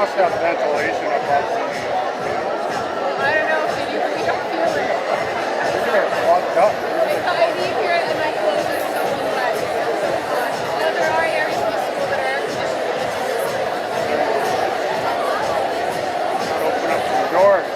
must have ventilation above the I don't know, we don't feel it. They're plugged up. I leave here and my clothes are so wet. It's so hot. Now there are areas of the school that are air conditioned. Open up some doors.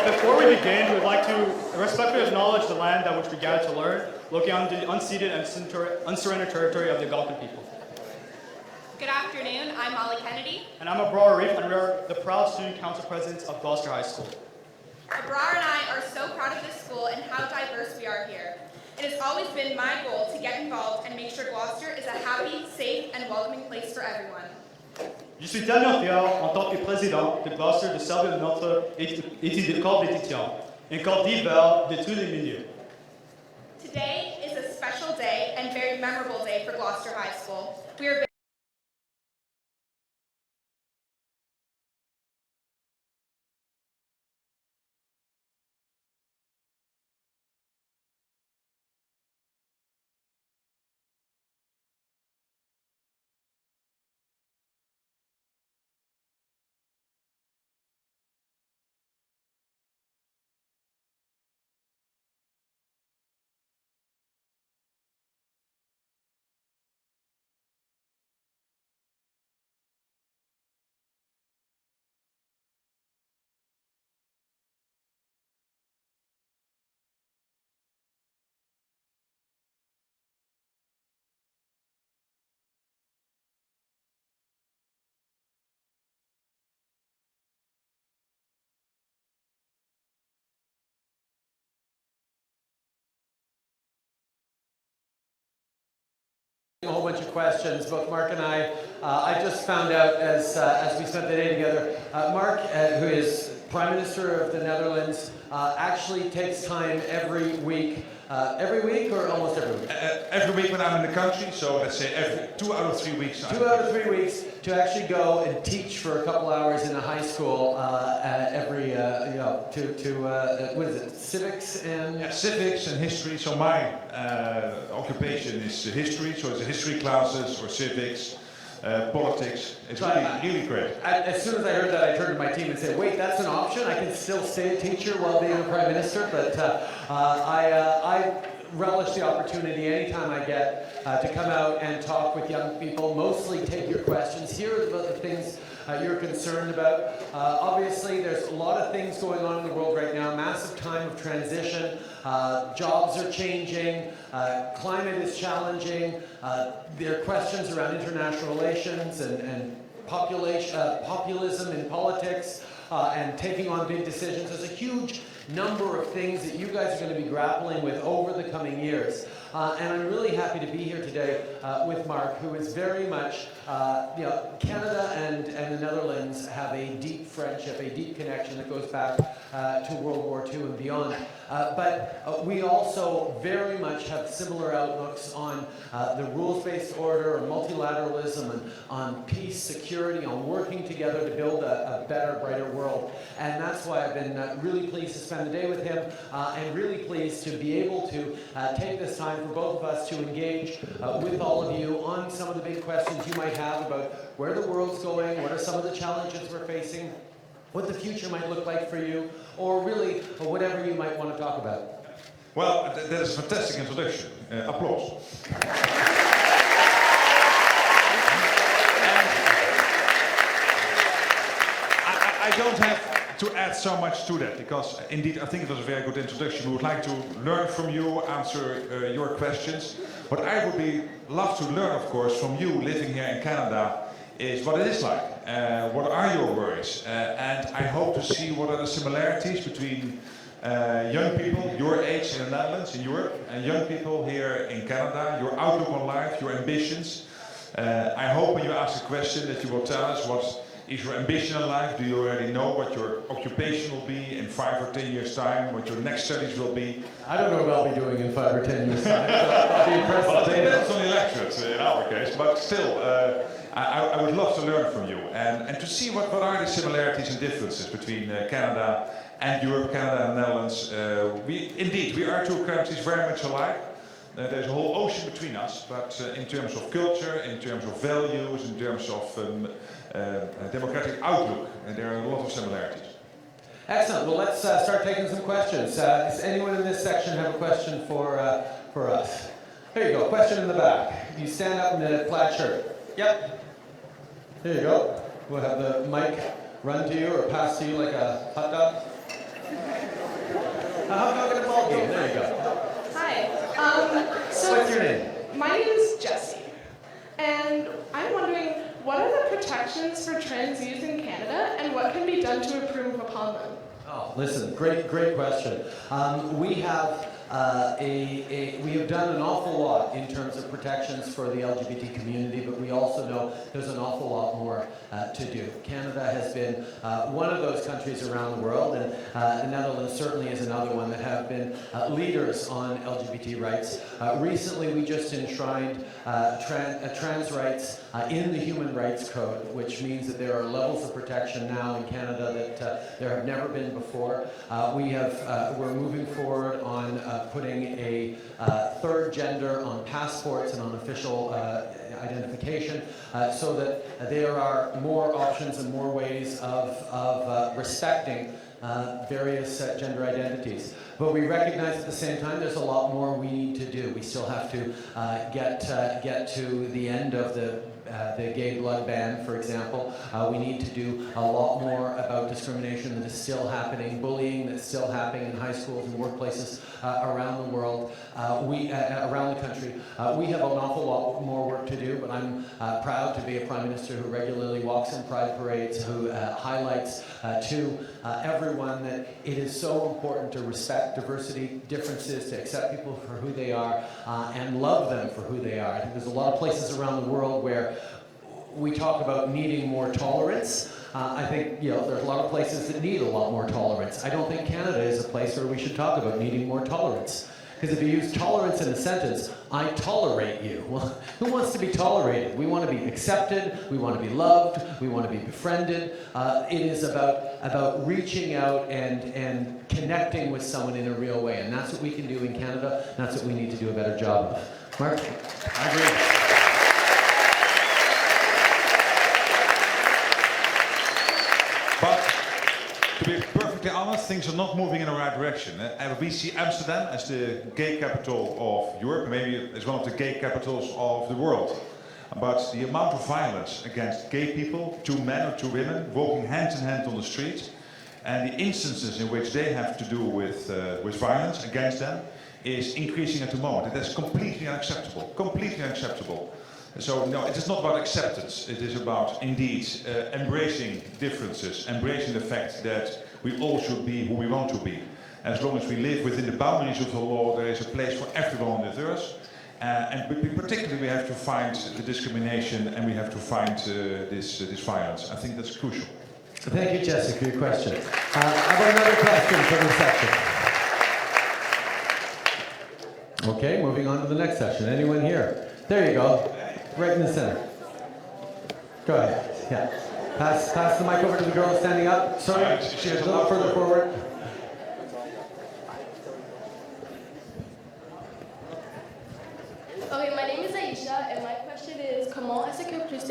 Before we begin, we'd like to respectfully acknowledge the land that which we gathered to learn, looking on the unceded and unsurrendered territory of the Algonquin people. Good afternoon, I'm Molly Kennedy. And I'm Abrar Arif, and we are the proud student council presidents of Gloucester High School. Abrar and I are so proud of this school and how diverse we are here. It has always been my goal to get involved and make sure Gloucester is a happy, safe, and welcoming place for everyone. Je suis tellement fier, en tant que président de Gloucester, de servir notre corps d'étudiants, un corps divers de tous les milieux. Today is a special day and very memorable day for Gloucester High School. We are a whole bunch of questions. Both Mark and I just found out as we spent the day together, Mark, who is Prime Minister of the Netherlands, actually takes time every week or almost every week? Every week when I'm in the country, so let's say every 2 out of 3 weeks. 2 out of 3 weeks to actually go and teach for a couple hours in a high school every, what is it, civics and? Yeah, civics and history. So my occupation is history, so it's history classes or civics. Politics. It's really great. As soon as I heard that, I turned to my team and said, wait, that's an option? I can still stay a teacher while being a Prime Minister? But I relish the opportunity anytime I get to come out and talk with young people, mostly take your questions, hear about the things you're concerned about. Obviously, there's a lot of things going on in the world right now, massive time of transition, jobs are changing, climate is challenging, there are questions around international relations and populism in politics, and taking on big decisions. There's a huge number of things that you guys are going to be grappling with over the coming years. And I'm really happy to be here today with Mark, who is very much, Canada and the Netherlands have a deep friendship, a deep connection that goes back to World War II and beyond. But we also very much have similar outlooks on the rules-based order, on multilateralism, and on peace, security, on working together to build a better, brighter world. And that's why I've been really pleased to spend the day with him, and really pleased to be able to take this time for both of us to engage with all of you on some of the big questions you might have about where the world's going, what are some of the challenges we're facing, what the future might look like for you, or really whatever you might want to talk about. Well, that is a fantastic introduction. Applause. I don't have to add so much to that, because indeed I think it was a very good introduction. We would like to learn from you, answer your questions. What I would love to learn, of course, from you living here in Canada is what it is like. What are your worries? And I hope to see what are the similarities between young people your age in the Netherlands, in Europe, and young people here in Canada, your outlook on life, your ambitions. I hope when you ask a question that you will tell us what is your ambition in life. Do you already know what your occupation will be in 5 or 10 years' time, what your next studies will be? I don't know what I'll be doing in 5 or 10 years' time. I'll be impressed. Well, that's on the electorate in our case, but still, I would love to learn from you and to see what are the similarities and differences between Canada and Europe, Canada and Netherlands. We are two countries very much alike. There's a whole ocean between us, but in terms of culture, in terms of values, in terms of democratic outlook, there are a lot of similarities. Excellent. Well, let's start taking some questions. Does anyone in this section have a question for us? Here you go. Question in the back. You stand up in the plaid shirt. Yep. Here you go. We'll have the mic run to you or pass to you like a hot dog. A hot dog and a ball game. There you go. Hi. What's your name? My name is Jessie, and I'm wondering, what are the protections for trans youth in Canada, and what can be done to improve upon them? Oh, listen, great question. We have we have done an awful lot in terms of protections for the LGBT community, but we also know there's an awful lot more to do. Canada has been one of those countries around the world, and the Netherlands certainly is another one that have been leaders on LGBT rights. Recently, we just enshrined trans rights in the Human Rights Code, which means that there are levels of protection now in Canada that there have never been before. We're moving forward on putting a third gender on passports and on official identification, so that there are more options and more ways of respecting various gender identities. But we recognize at the same time there's a lot more we need to do. We still have to get to the end of the gay blood ban, for example. We need to do a lot more about discrimination that is still happening, bullying that's still happening in high schools and workplaces around the world, around the country. We have an awful lot more work to do, but I'm proud to be a Prime Minister who regularly walks in pride parades, who highlights to everyone that it is so important to respect diversity, differences, to accept people for who they are, and love them for who they are. I think there's a lot of places around the world where we talk about needing more tolerance. I think there's a lot of places that need a lot more tolerance. I don't think Canada is a place where we should talk about needing more tolerance. Because if you use tolerance in a sentence, I tolerate you. Well, who wants to be tolerated? We want to be accepted, we want to be loved, we want to be befriended. It is about reaching out and connecting with someone in a real way. And that's what we can do in Canada, and that's what we need to do a better job of. Mark? I agree. But to be perfectly honest, things are not moving in the right direction. We see Amsterdam as the gay capital of Europe, maybe as one of the gay capitals of the world. But the amount of violence against gay people, two men or two women, walking hand in hand on the street, and the instances in which they have to do with violence against them is increasing at the moment. It is completely unacceptable. Completely unacceptable. So no, it is not about acceptance. It is about indeed embracing differences, embracing the fact that we all should be who we want to be. As long as we live within the boundaries of the law, there is a place for everyone on this earth. And particularly we have to find the discrimination, and we have to find this violence. I think that's crucial. Thank you, Jessica, for your question. I've got another question for this section. Okay, moving on to the next section. Anyone here? There you go. Right in the center. Go ahead. Yeah. Pass the mic over to the girl standing up. Sorry, She has a little further forward. Okay, my name is Aisha, and my question is, comment est-ce que plus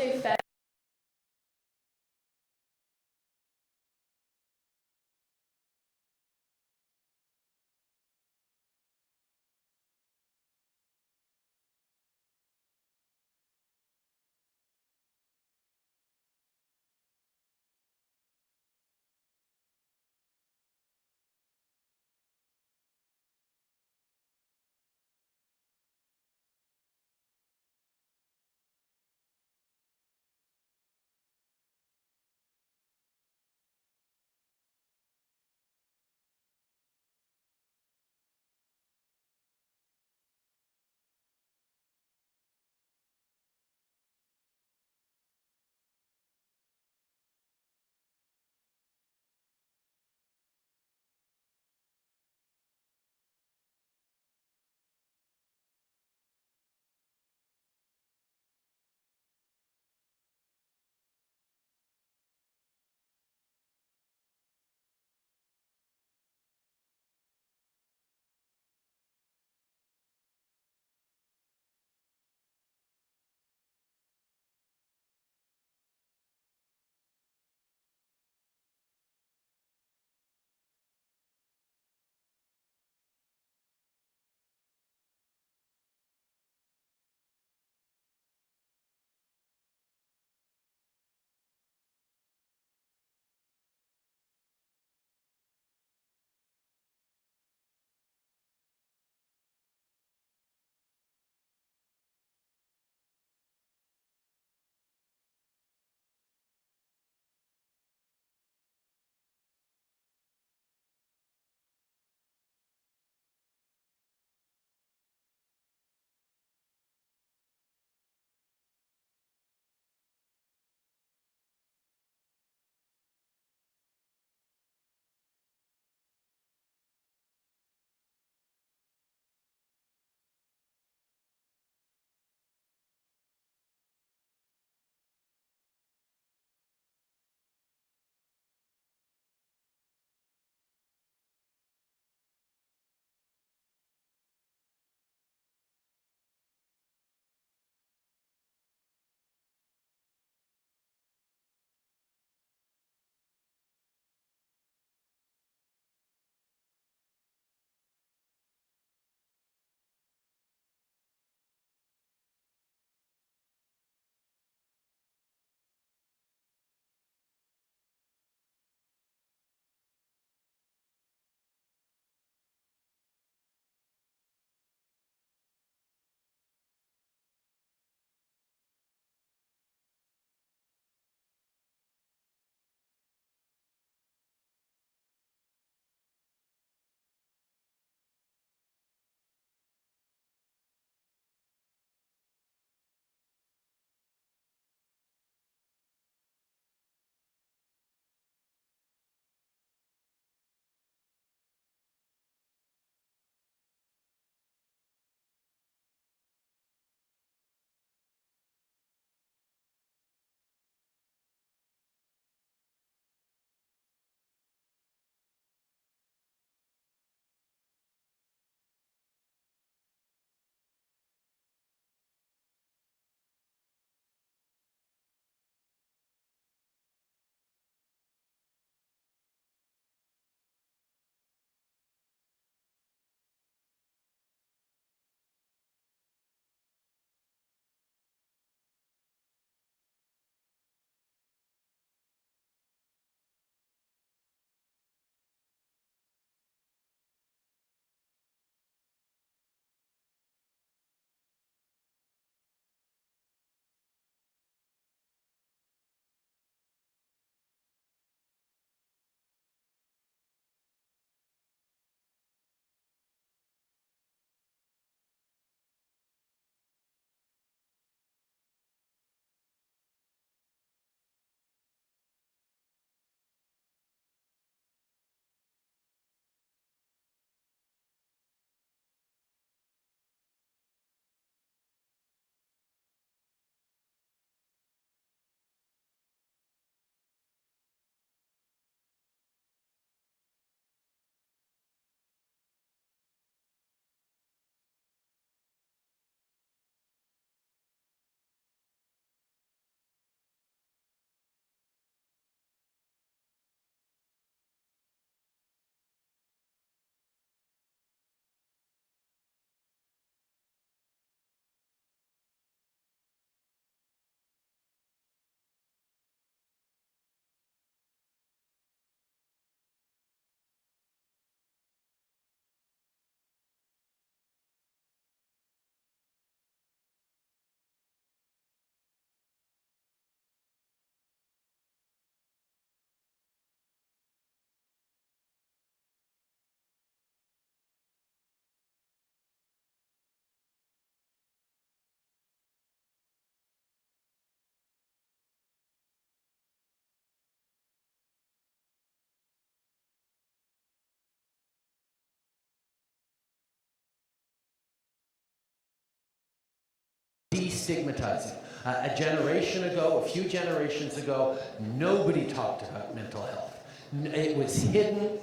destigmatizing. A generation ago, a few generations ago, nobody talked about mental health. It was hidden.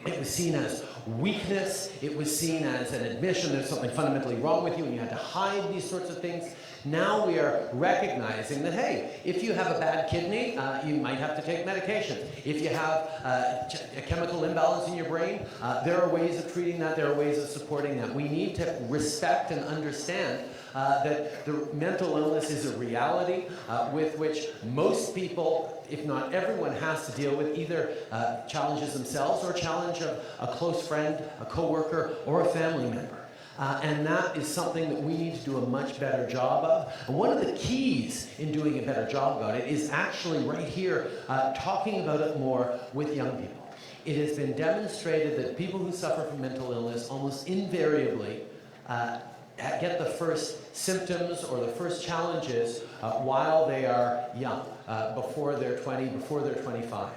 It was seen as weakness. It was seen as an admission there's something fundamentally wrong with you, and you had to hide these sorts of things. Now we are recognizing that, hey, if you have a bad kidney, you might have to take medication. If you have a chemical imbalance in your brain, there are ways of treating that. There are ways of supporting that. We need to respect and understand that the mental illness is a reality with which most people, if not everyone, has to deal with, either challenges themselves or challenge of a close friend, a coworker, or a family member. And that is something that we need to do a much better job of. And one of the keys in doing a better job about it is actually right here, talking about it more with young people. It has been demonstrated that people who suffer from mental illness almost invariably get the first symptoms or the first challenges while they are young, before they're 20, before they're 25.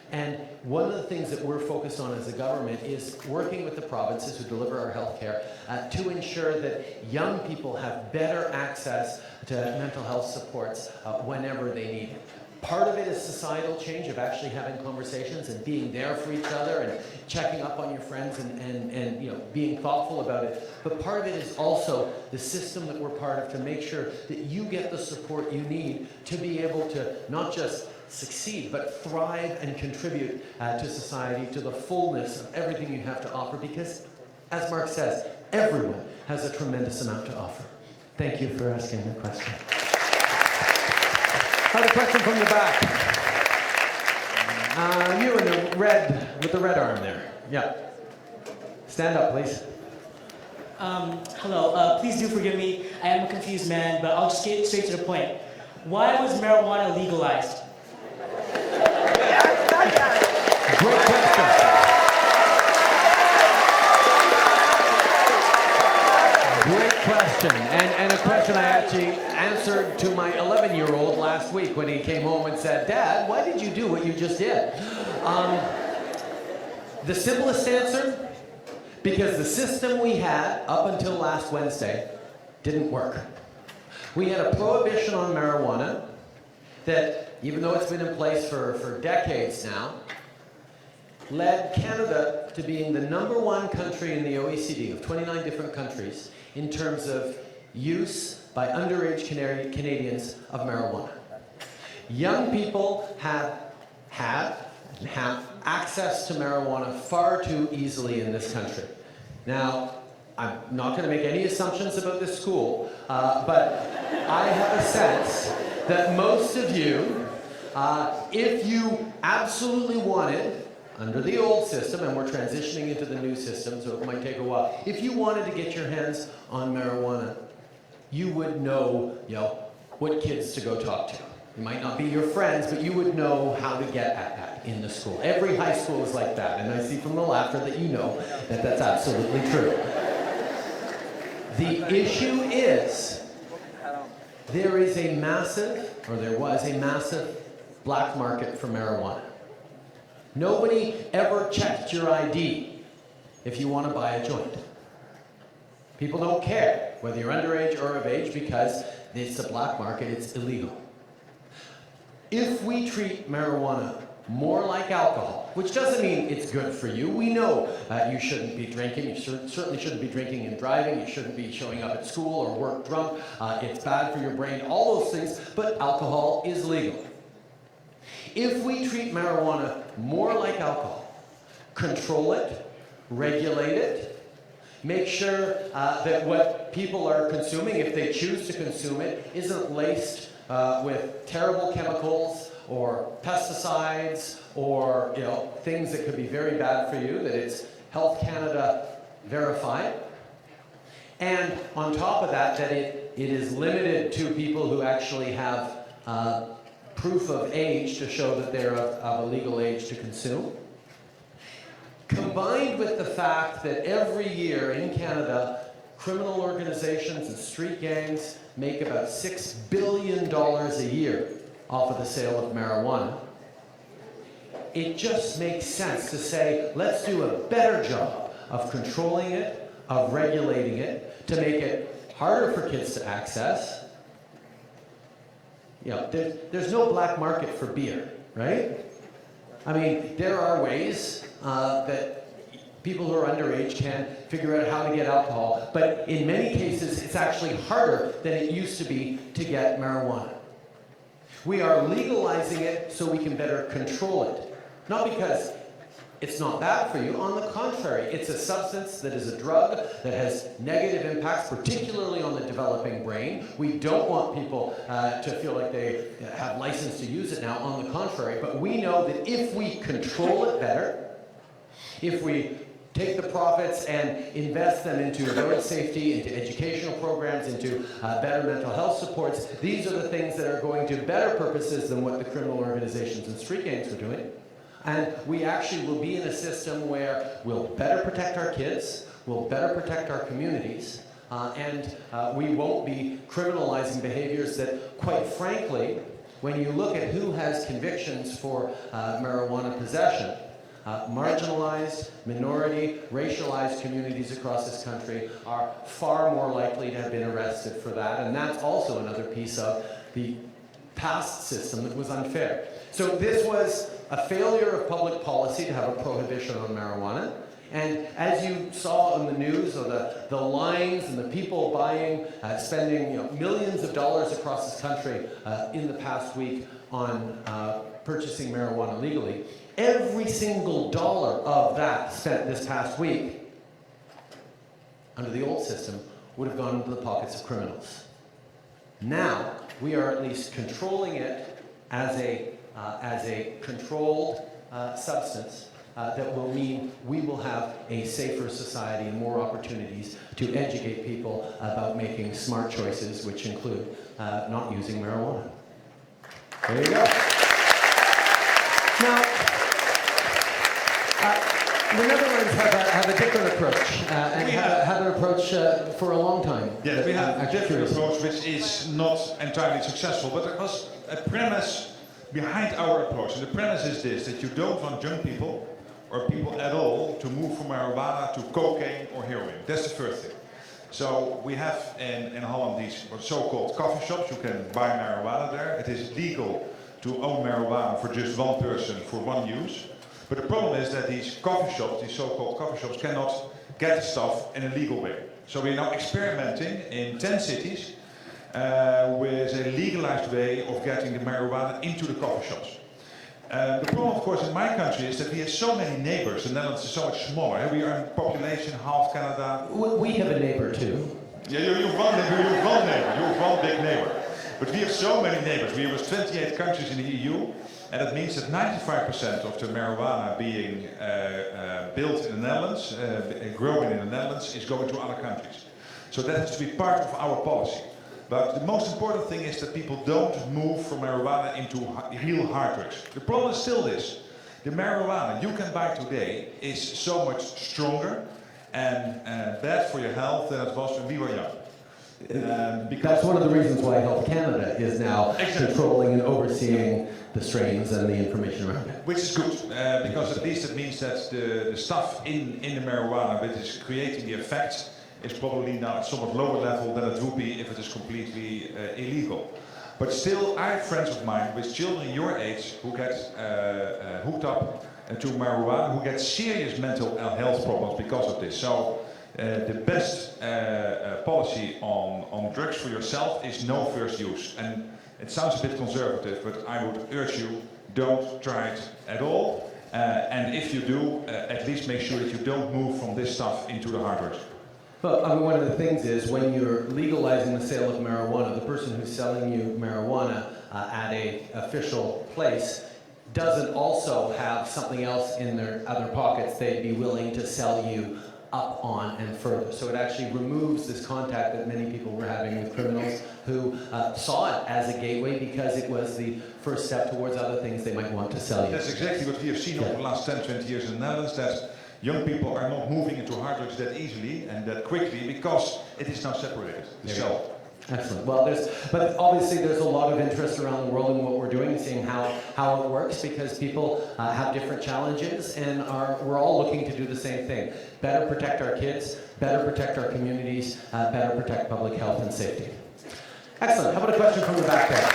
And one of the things that we're focused on as a government is working with the provinces who deliver our health care to ensure that young people have better access to mental health supports whenever they need it. Part of it is societal change, of actually having conversations and being there for each other and checking up on your friends and you know, being thoughtful about it. But part of it is also the system that we're part of to make sure that you get the support you need to be able to not just succeed, but thrive and contribute to society, to the fullness of everything you have to offer, because, as Mark says, everyone has a tremendous amount to offer. Thank you for asking the question. I have a question from the back. You in the red, with the red arm there. Yeah. Stand up, please. Hello. Please do forgive me. I am a confused man, but I'll just get straight to the point. Why was marijuana legalized? Great question. Great question. And a question I actually answered to my 11-year-old last week when he came home and said, "Dad, why did you do what you just did?" The simplest answer, because the system we had up until last Wednesday didn't work. We had a prohibition on marijuana that, even though it's been in place for decades now, led Canada to being the #1 country in the OECD of 29 different countries in terms of use by underage Canadians of marijuana. Young people have had and have access to marijuana far too easily in this country. Now, I'm not going to make any assumptions about this school, but I have a sense that most of you, if you absolutely wanted, under the old system, and we're transitioning into the new system, so it might take a while, if you wanted to get your hands on marijuana, you would know, what kids to go talk to. It might not be your friends, but you would know how to get at that in the school. Every high school is like that, and I see from the laughter that you know that that's absolutely true. The issue is, there was a massive black market for marijuana. Nobody ever checked your ID if you want to buy a joint. People don't care whether you're underage or of age because it's a black market, it's illegal. If we treat marijuana more like alcohol, which doesn't mean it's good for you. We know you shouldn't be drinking. You certainly shouldn't be drinking and driving. You shouldn't be showing up at school or work drunk. It's bad for your brain, all those things, but alcohol is legal. If we treat marijuana more like alcohol, control it, regulate it, make sure that what people are consuming, if they choose to consume it, isn't laced with terrible chemicals or pesticides or things that could be very bad for you, that it's Health Canada verified. And on top of that, that it is limited to people who actually have proof of age to show that they're of a legal age to consume. Combined with the fact that every year in Canada, criminal organizations and street gangs make about $6 billion a year off of the sale of marijuana, it just makes sense to say, let's do a better job of controlling it, of regulating it, to make it harder for kids to access, You know, there's no black market for beer, right? I mean, there are ways that people who are underage can figure out how to get alcohol, but in many cases, it's actually harder than it used to be to get marijuana. We are legalizing it so we can better control it. Not because it's not bad for you, on the contrary, it's a substance that is a drug that has negative impacts, particularly on the developing brain. We don't want people to feel like they have license to use it now, on the contrary, but we know that if we control it better, if we take the profits and invest them into road safety, into educational programs, into better mental health supports, these are the things that are going to better purposes than what the criminal organizations and street gangs are doing. And we actually will be in a system where we'll better protect our kids, we'll better protect our communities, and we won't be criminalizing behaviors that, quite frankly, when you look at who has convictions for marijuana possession, marginalized, minority, racialized communities across this country are far more likely to have been arrested for that. And that's also another piece of the past system that was unfair. So this was a failure of public policy to have a prohibition on marijuana. And as you saw in the news, of the lines and the people buying, spending millions of dollars across this country in the past week on purchasing marijuana legally, every single dollar of that spent this past week under the old system would have gone into the pockets of criminals. Now, we are at least controlling it as a controlled substance that will mean we will have a safer society and more opportunities to educate people about making smart choices, which include not using marijuana. There you go. Now, the Netherlands have a different approach, and have an approach for a long time. Yes, we have a different approach which is not entirely successful, but there was a premise behind our approach. And the premise is this, that you don't want young people, or people at all, to move from marijuana to cocaine or heroin. That's the first thing. So we have in Holland these so-called coffee shops. You can buy marijuana there. It is legal to own marijuana for just one person for one use. But the problem is that these coffee shops, these so-called coffee shops, cannot get the stuff in a legal way. So we're now experimenting in 10 cities with a legalized way of getting the marijuana into the coffee shops. The problem, of course, in my country is that we have so many neighbors. The Netherlands is so much smaller. We are in population half Canada. We have a neighbor too. Yeah, you have one neighbor. You have one big neighbor. But we have so many neighbors. We have 28 countries in the EU, and that means that 95% of the marijuana being built in the Netherlands, growing in the Netherlands, is going to other countries. So that has to be part of our policy. But the most important thing is that people don't move from marijuana into real hard drugs. The problem is still this. The marijuana you can buy today is so much stronger and bad for your health than it was when we were young. That's one of the reasons why Health Canada is now controlling and overseeing the strains and the information around it. Which is good, because at least it means that the stuff in the marijuana which is creating the effect is probably now at somewhat lower level than it would be if it is completely illegal. But still, I have friends of mine with children your age who get hooked up to marijuana, who get serious mental health problems because of this. So the best policy on drugs for yourself is no first use. And it sounds a bit conservative, but I would urge you, don't try it at all. And if you do, at least make sure that you don't move from this stuff into the hard drugs. Well, I mean, one of the things is when you're legalizing the sale of marijuana, the person who's selling you marijuana at an official place doesn't also have something else in their other pockets they'd be willing to sell you up on and further. So it actually removes this contact that many people were having with criminals who saw it as a gateway because it was the first step towards other things they might want to sell you. That's exactly what we have seen over the last 10, 20 years in the Netherlands, that young people are not moving into hard drugs that easily and that quickly because it is now separated. So. Excellent. Well, but obviously there's a lot of interest around the world in what we're doing, seeing how it works, because people have different challenges, and we're all looking to do the same thing. Better protect our kids, better protect our communities, better protect public health and safety. Excellent. How about a question from the back there?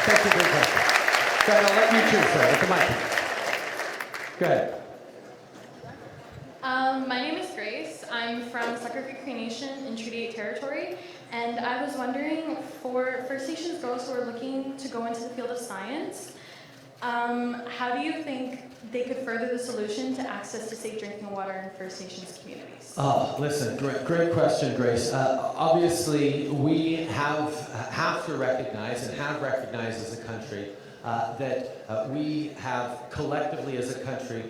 Thank you for your question. Fred, I'll let you choose, sir, with the mic. Go ahead. My name is Grace. I'm from Sucker Creek Cree Nation in Treaty 8 territory, and I was wondering, for First Nations girls who are looking to go into the field of science, how do you think they could further the solution to access to safe drinking water in First Nations communities? Oh, listen, great question, Grace. Obviously, we have to recognize and have recognized as a country that we have collectively as a country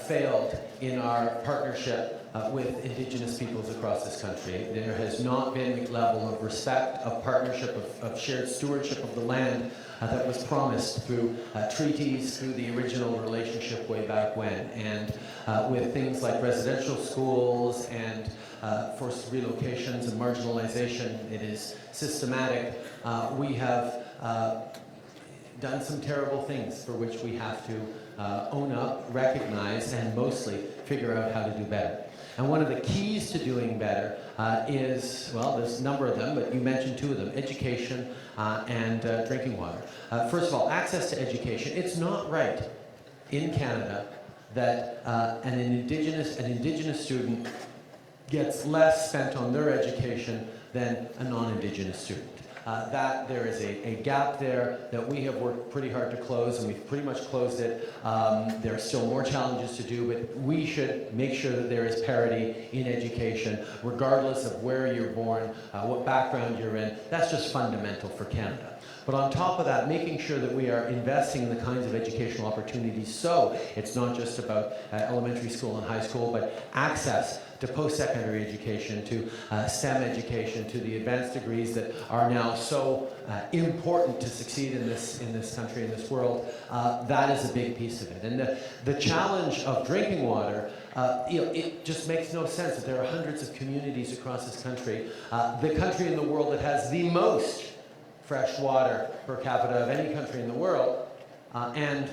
failed in our partnership with Indigenous peoples across this country. There has not been the level of respect, of partnership, of shared stewardship of the land that was promised through treaties, through the original relationship way back when. And with things like residential schools and forced relocations and marginalization, it is systematic. We have done some terrible things for which we have to own up, recognize, and mostly figure out how to do better. And one of the keys to doing better is, well, there's a number of them, but you mentioned two of them, education and drinking water. First of all, access to education. It's not right in Canada that an Indigenous student gets less spent on their education than a non-Indigenous student. That there is a gap there that we have worked pretty hard to close, and we've pretty much closed it. There are still more challenges to do, but we should make sure that there is parity in education, regardless of where you're born, what background you're in. That's just fundamental for Canada. But on top of that, making sure that we are investing in the kinds of educational opportunities, so it's not just about elementary school and high school, but access to post-secondary education, to STEM education, to the advanced degrees that are now so important to succeed in this country, in this world. That is a big piece of it. And the challenge of drinking water, it just makes no sense that there are hundreds of communities across this country, the country in the world that has the most fresh water per capita of any country in the world, and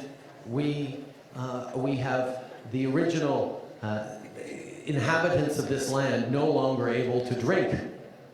we have the original inhabitants of this land no longer able to drink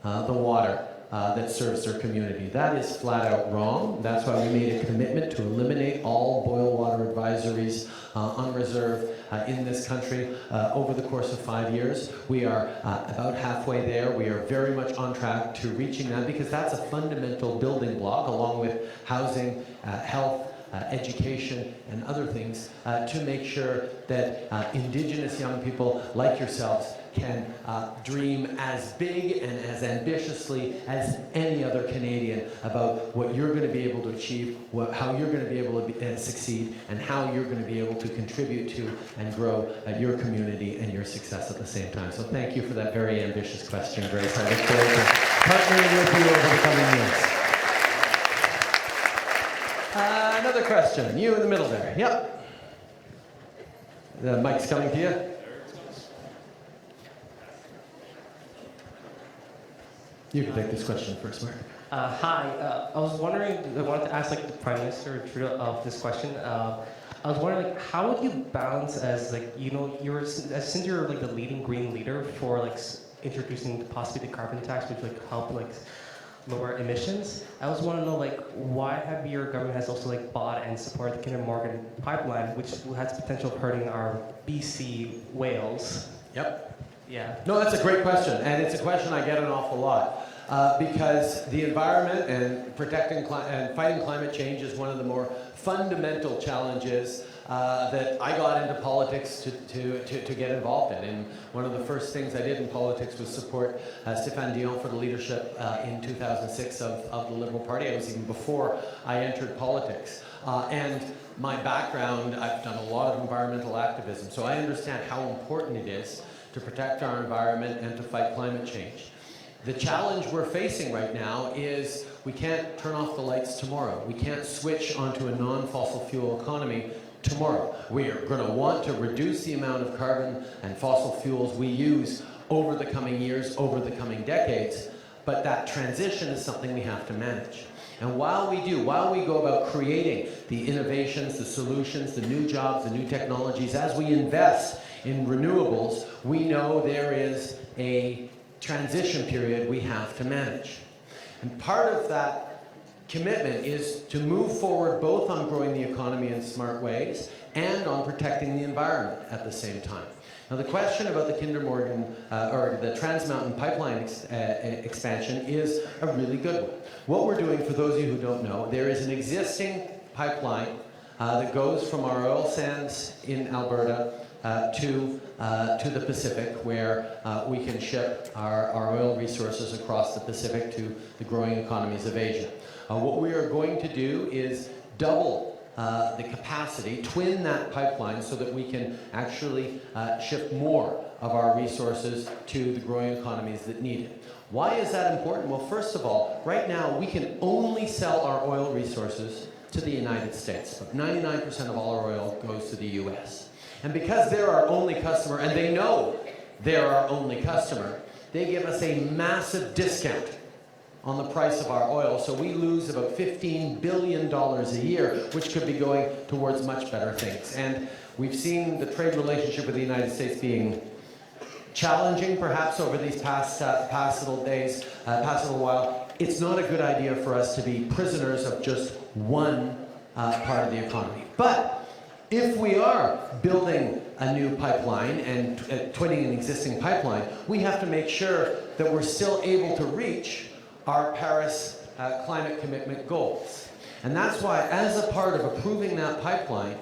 the water that serves their community. That is flat out wrong. That's why we made a commitment to eliminate all boil water advisories on reserve in this country over the course of 5 years. We are about halfway there. We are very much on track to reaching that, because that's a fundamental building block, along with housing, health, education, and other things, to make sure that Indigenous young people like yourselves can dream as big and as ambitiously as any other Canadian about what you're going to be able to achieve, how you're going to be able to succeed, and how you're going to be able to contribute to and grow your community and your success at the same time. So thank you for that very ambitious question, Grace. I look forward to partnering with you over the coming years. Another question. You in the middle there. Yep. The mic's coming to you. You can take this question first, Mark. Hi. I was wondering, I wanted to ask the Prime Minister Trudeau of this question. I was wondering, how would you balance as since you're the leading green leader for introducing possibly the carbon tax, which help lower emissions. I also want to know why have your government has also bought and supported the Kinder Morgan pipeline, which has potential of hurting our BC whales. Yep. Yeah. No, that's a great question, and it's a question I get an awful lot. Because the environment and protecting and fighting climate change is one of the more fundamental challenges that I got into politics to get involved in. And one of the first things I did in politics was support Stéphane Dion for the leadership in 2006 of the Liberal Party. It was even before I entered politics. And my background, I've done a lot of environmental activism, so I understand how important it is to protect our environment and to fight climate change. The challenge we're facing right now is we can't turn off the lights tomorrow. We can't switch onto a non-fossil fuel economy tomorrow. We are going to want to reduce the amount of carbon and fossil fuels we use over the coming years, over the coming decades, but that transition is something we have to manage. And while we go about creating the innovations, the solutions, the new jobs, the new technologies, as we invest in renewables, we know there is a transition period we have to manage. And part of that commitment is to move forward both on growing the economy in smart ways and on protecting the environment at the same time. Now, the question about the Kinder Morgan or the Trans Mountain pipeline expansion is a really good one. What we're doing, for those of you who don't know, there is an existing pipeline that goes from our oil sands in Alberta to the Pacific, where we can ship our oil resources across the Pacific to the growing economies of Asia. What we are going to do is double the capacity, twin that pipeline so that we can actually ship more of our resources to the growing economies that need it. Why is that important? Well, first of all, right now we can only sell our oil resources to the United States. But 99% of all our oil goes to the US. And because they're our only customer, and they know they're our only customer, they give us a massive discount on the price of our oil, so we lose about $15 billion a year, which could be going towards much better things. And we've seen the trade relationship with the United States being challenging, perhaps, over these past little days, past little while. It's not a good idea for us to be prisoners of just one part of the economy. But if we are building a new pipeline and twinning an existing pipeline, we have to make sure that we're still able to reach our Paris climate commitment goals. And that's why, as a part of approving that pipeline,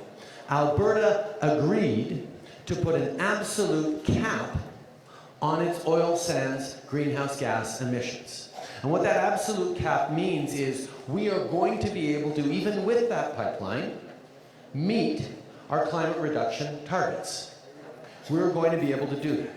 Alberta agreed to put an absolute cap on its oil sands greenhouse gas emissions. And what that absolute cap means is we are going to be able to, even with that pipeline, meet our climate reduction targets. We're going to be able to do that.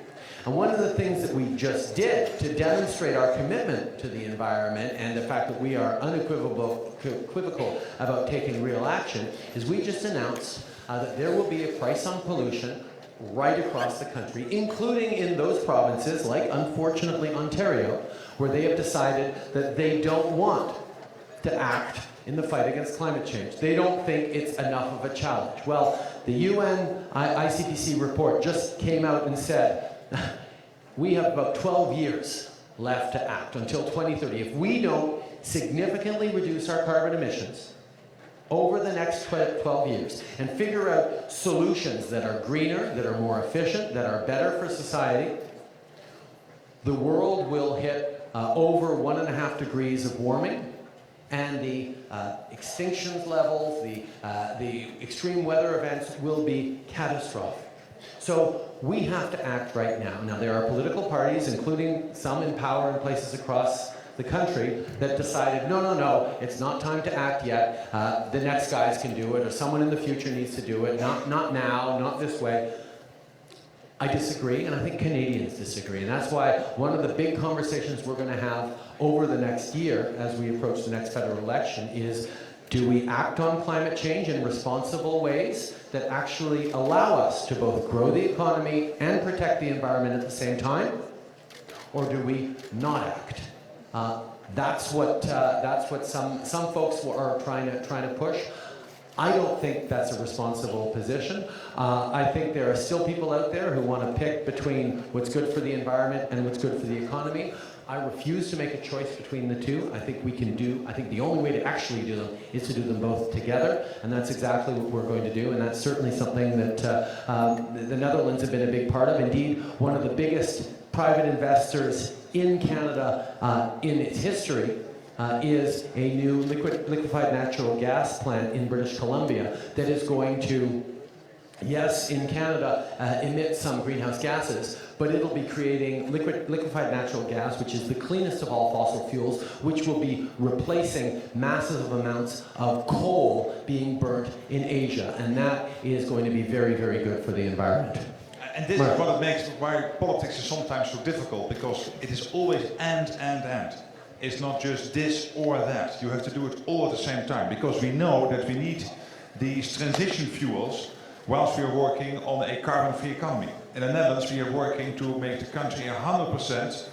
And one of the things that we just did to demonstrate our commitment to the environment and the fact that we are unequivocal about taking real action is we just announced that there will be a price on pollution right across the country, including in those provinces, like unfortunately Ontario, where they have decided that they don't want to act in the fight against climate change. They don't think it's enough of a challenge. Well, the UN ICPC report just came out and said, we have about 12 years left to act until 2030. If we don't significantly reduce our carbon emissions over the next 12 years and figure out solutions that are greener, that are more efficient, that are better for society, the world will hit over 1.5 degrees of warming, and the extinctions levels, the extreme weather events will be catastrophic. So we have to act right now. Now, there are political parties, including some in power in places across the country, that decided, no, it's not time to act yet. The next guys can do it, or someone in the future needs to do it. Not now, not this way. I disagree, and I think Canadians disagree. And that's why one of the big conversations we're going to have over the next year, as we approach the next federal election, is do we act on climate change in responsible ways that actually allow us to both grow the economy and protect the environment at the same time? Or do we not act? That's what some folks are trying to push. I don't think that's a responsible position. I think there are still people out there who want to pick between what's good for the environment and what's good for the economy. I refuse to make a choice between the two. I think the only way to actually do them is to do them both together, and that's exactly what we're going to do, and that's certainly something that the Netherlands have been a big part of. Indeed, one of the biggest private investors in Canada in its history is a new liquefied natural gas plant in British Columbia that is going to, yes, in Canada, emit some greenhouse gases, but it'll be creating liquefied natural gas, which is the cleanest of all fossil fuels, which will be replacing massive amounts of coal being burnt in Asia. And that is going to be very, very good for the environment. And this is what it makes why politics is sometimes so difficult, because it is always and. It's not just this or that. You have to do it all at the same time, because we know that we need these transition fuels whilst we are working on a carbon-free economy. In the Netherlands, we are working to make the country a 100%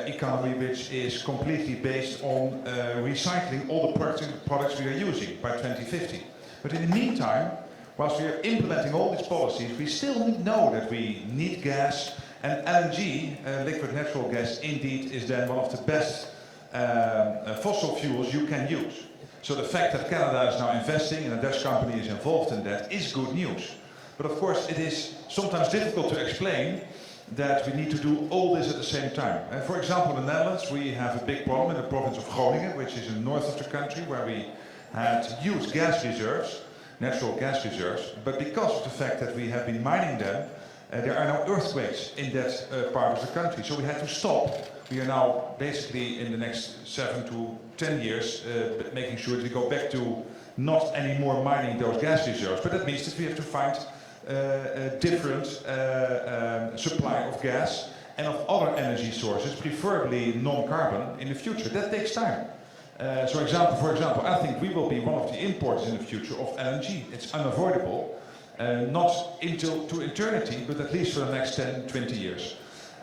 economy which is completely based on recycling all the products we are using by 2050. But in the meantime, whilst we are implementing all these policies, we still know that we need gas, and LNG, liquid natural gas, indeed is then one of the best fossil fuels you can use. So the fact that Canada is now investing and a Dutch company is involved in that is good news. But of course it is sometimes difficult to explain that we need to do all this at the same time. For example, in the Netherlands we have a big problem in the province of Groningen, which is in the north of the country, where we had huge gas reserves, natural gas reserves, but because of the fact that we have been mining them, there are no earthquakes in that part of the country. So we had to stop. We are now basically in the next 7 to 10 years making sure that we go back to not anymore mining those gas reserves, but that means that we have to find a different supply of gas and of other energy sources, preferably non-carbon, in the future. That takes time. For example, I think we will be one of the importers in the future of LNG. It's unavoidable, not to eternity, but at least for the next 10, 20 years.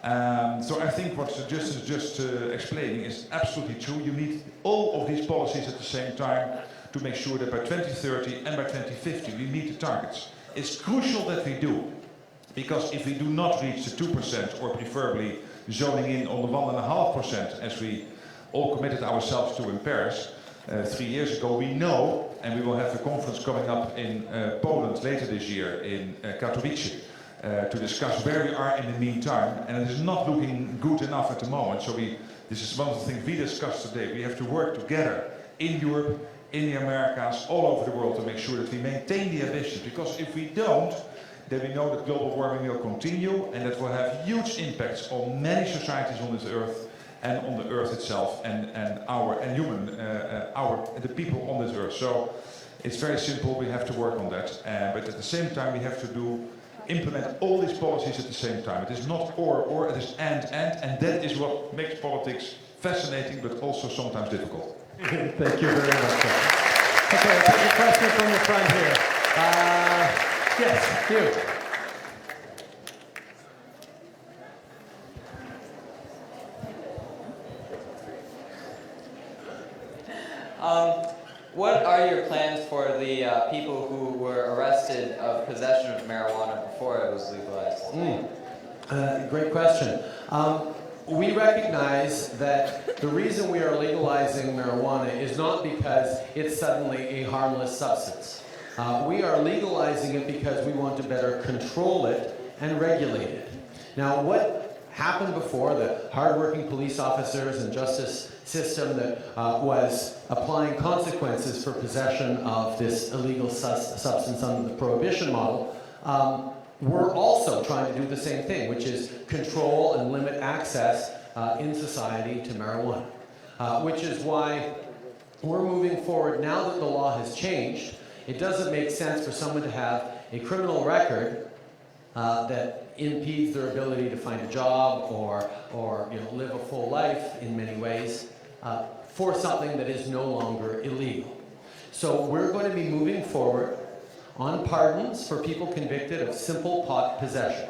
So I think what Justin is just explaining is absolutely true. You need all of these policies at the same time to make sure that by 2030 and by 2050 we meet the targets. It's crucial that we do, because if we do not reach the 2%, or preferably zoning in on the 1.5%, as we all committed ourselves to in Paris 3 years ago, we know, and we will have a conference coming up in Poland later this year in Katowice to discuss where we are in the meantime, and it is not looking good enough at the moment. So this is one of the things we discussed today. We have to work together in Europe, in the Americas, all over the world to make sure that we maintain the ambition, because if we don't, then we know that global warming will continue, and that will have huge impacts on many societies on this earth, and on the earth itself, and the people on this earth. So it's very simple. We have to work on that, but at the same time we have to implement all these policies at the same time. It is not or, it is and that is what makes politics fascinating, but also sometimes difficult. Thank you very much. Okay, I'll take a question from the front here. Yes, you. What are your plans for the people who were arrested of possession of marijuana before it was legalized? Great question. We recognize that the reason we are legalizing marijuana is not because it's suddenly a harmless substance. We are legalizing it because we want to better control it and regulate it. Now, what happened before, the hardworking police officers and justice system that was applying consequences for possession of this illegal substance under the prohibition model, we're also trying to do the same thing, which is control and limit access in society to marijuana. Which is why we're moving forward now that the law has changed. It doesn't make sense for someone to have a criminal record that impedes their ability to find a job or live a full life in many ways for something that is no longer illegal. So we're going to be moving forward on pardons for people convicted of simple pot possession.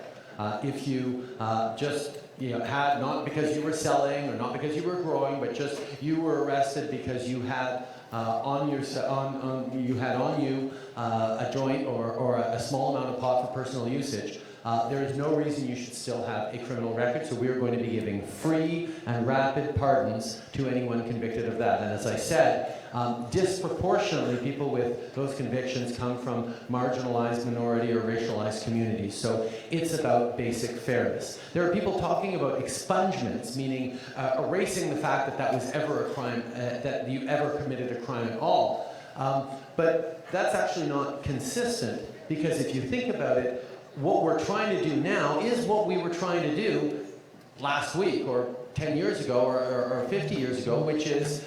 If you had, not because you were selling or not because you were growing, but just you were arrested because you had on you a joint or a small amount of pot for personal usage, there is no reason you should still have a criminal record, so we are going to be giving free and rapid pardons to anyone convicted of that. And as I said, disproportionately people with those convictions come from marginalized minority or racialized communities. So it's about basic fairness. There are people talking about expungements, meaning erasing the fact that that was ever a crime, that you ever committed a crime at all. But that's actually not consistent, because if you think about it, what we're trying to do now is what we were trying to do last week or 10 years ago or 50 years ago, which is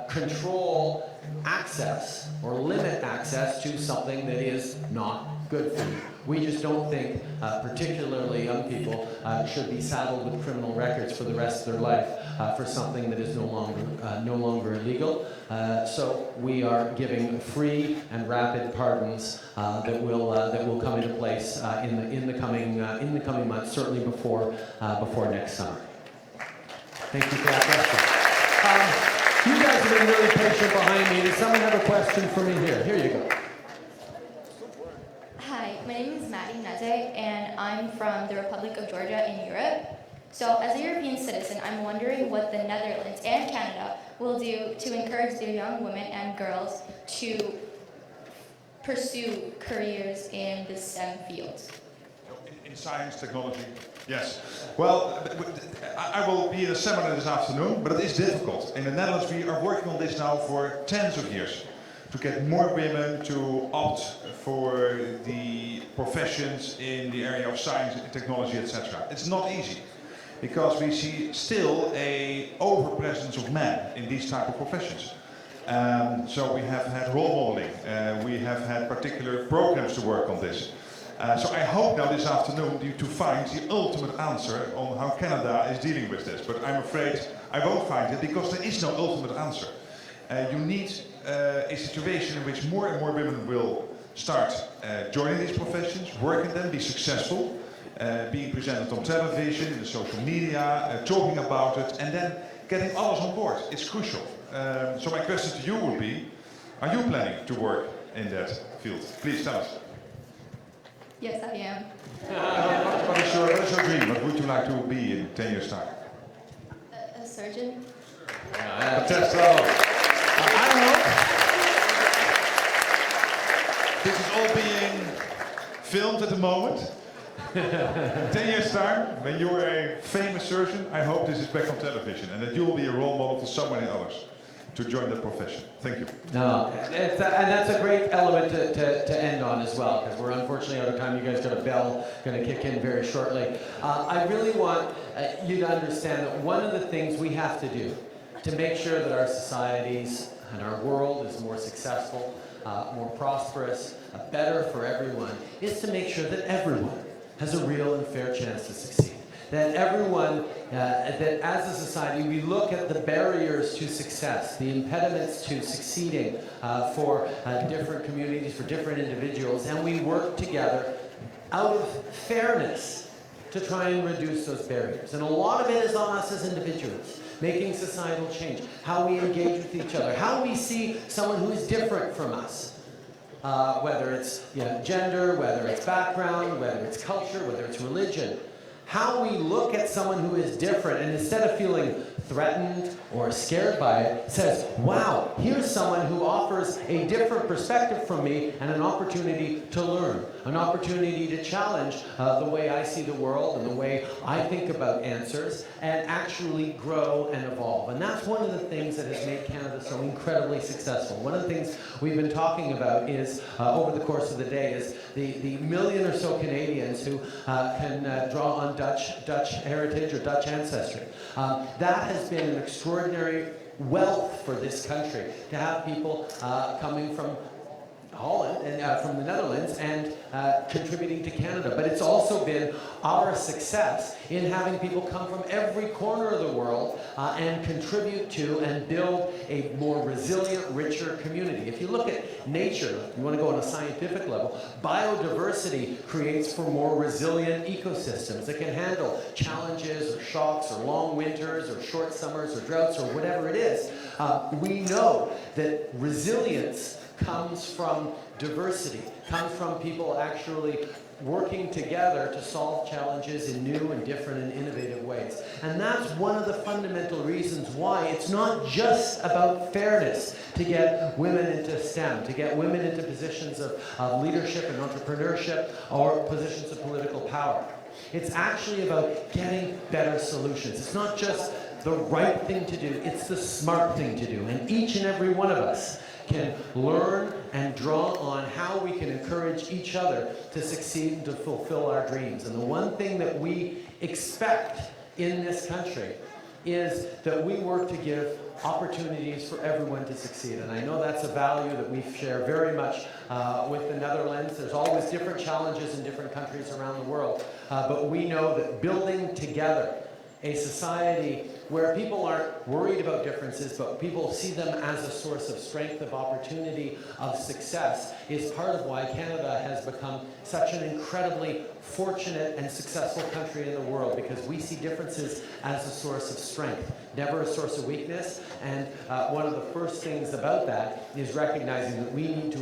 control access or limit access to something that is not good for you. We just don't think particularly young people should be saddled with criminal records for the rest of their life for something that is no longer illegal. So we are giving free and rapid pardons that will come into place in the coming months, certainly before next summer. Thank you for that question. You guys have been really patient behind me. Does someone have a question for me here? Here you go. Hi, my name is Maddie Neze, and I'm from the Republic of Georgia in Europe. So as a European citizen, I'm wondering what the Netherlands and Canada will do to encourage their young women and girls to pursue careers in the STEM fields. In science, technology, yes. Well, I will be in a seminar this afternoon, but it is difficult. In the Netherlands, we are working on this now for tens of years to get more women to opt for the professions in the area of science, technology, etc. It's not easy because we see still a overpresence of men in these type of professions. So we have had role modeling, we have had particular programs to work on this. So I hope now this afternoon to find the ultimate answer on how Canada is dealing with this. But I'm afraid I won't find it because there is no ultimate answer. You need a situation in which more and more women will start joining these professions, work in them, be successful, being presented on television, in the social media, talking about it, and then getting others on board. It's crucial. So my question to you would be, are you planning to work in that field? Please tell us. Yes, I am. What is your dream? What would you like to be in 10 years' time? A surgeon? Test I don't know. This is all being filmed at the moment. 10 years' time, when you are a famous surgeon, I hope this is back on television and that you will be a role model for so many others to join that profession. Thank you. No, and that's a great element to end on as well, because we're unfortunately out of time. You guys got a bell going to kick in very shortly. I really want you to understand that one of the things we have to do to make sure that our societies and our world is more successful, more prosperous, better for everyone, is to make sure that everyone has a real and fair chance to succeed. That everyone, that as a society, we look at the barriers to success, the impediments to succeeding for different communities, for different individuals, and we work together out of fairness to try and reduce those barriers. And a lot of it is on us as individuals, making societal change, how we engage with each other, how we see someone who is different from us. Whether it's gender, whether it's background, whether it's culture, whether it's religion. How we look at someone who is different and instead of feeling threatened or scared by it, says, wow, here's someone who offers a different perspective from me and an opportunity to learn, an opportunity to challenge the way I see the world and the way I think about answers and actually grow and evolve. And that's one of the things that has made Canada so incredibly successful. One of the things we've been talking about is, over the course of the day, is the million or so Canadians who can draw on Dutch heritage or Dutch ancestry. That has been an extraordinary wealth for this country to have people coming from Holland and from the Netherlands and contributing to Canada. But it's also been our success in having people come from every corner of the world and contribute to and build a more resilient, richer community. If you look at nature, you want to go on a scientific level, biodiversity creates for more resilient ecosystems that can handle challenges or shocks or long winters or short summers or droughts or whatever it is. We know that resilience comes from diversity, comes from people actually working together to solve challenges in new and different and innovative ways. And that's one of the fundamental reasons why it's not just about fairness to get women into STEM, to get women into positions of leadership and entrepreneurship or positions of political power. It's actually about getting better solutions. It's not just the right thing to do, it's the smart thing to do. And each and every one of us can learn and draw on how we can encourage each other to succeed and to fulfill our dreams. And the one thing that we expect in this country is that we work to give opportunities for everyone to succeed. And I know that's a value that we share very much with the Netherlands. There's always different challenges in different countries around the world, but we know that building together a society where people aren't worried about differences, but people see them as a source of strength, of opportunity, of success, is part of why Canada has become such an incredibly fortunate and successful country in the world, because we see differences as a source of strength, never a source of weakness. And one of the first things about that is recognizing that we need to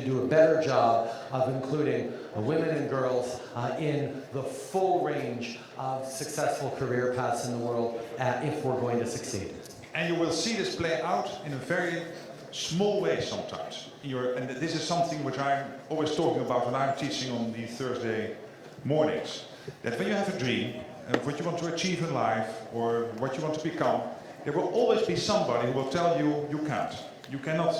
do a better job of including women and girls in the full range of successful career paths in the world if we're going to succeed. And you will see this play out in a very small way sometimes. And this is something which I'm always talking about when I'm teaching on the Thursday mornings. That when you have a dream, what you want to achieve in life, or what you want to become, there will always be somebody who will tell you you can't. You cannot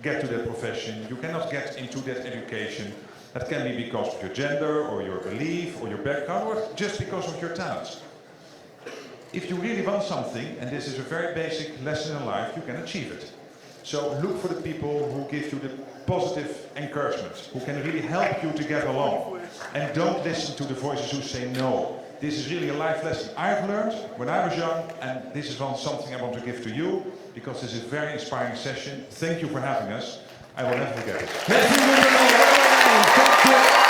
get to that profession, you cannot get into that education. That can be because of your gender, or your belief, or your background, or just because of your talents. If you really want something, and this is a very basic lesson in life, you can achieve it. So look for the people who give you the positive encouragement, who can really help you to get along. And don't listen to the voices who say no. This is really a life lesson I've learned when I was young, and this is something I want to give to you, because this is a very inspiring session. Thank you for having us. I will never forget it. Thank you.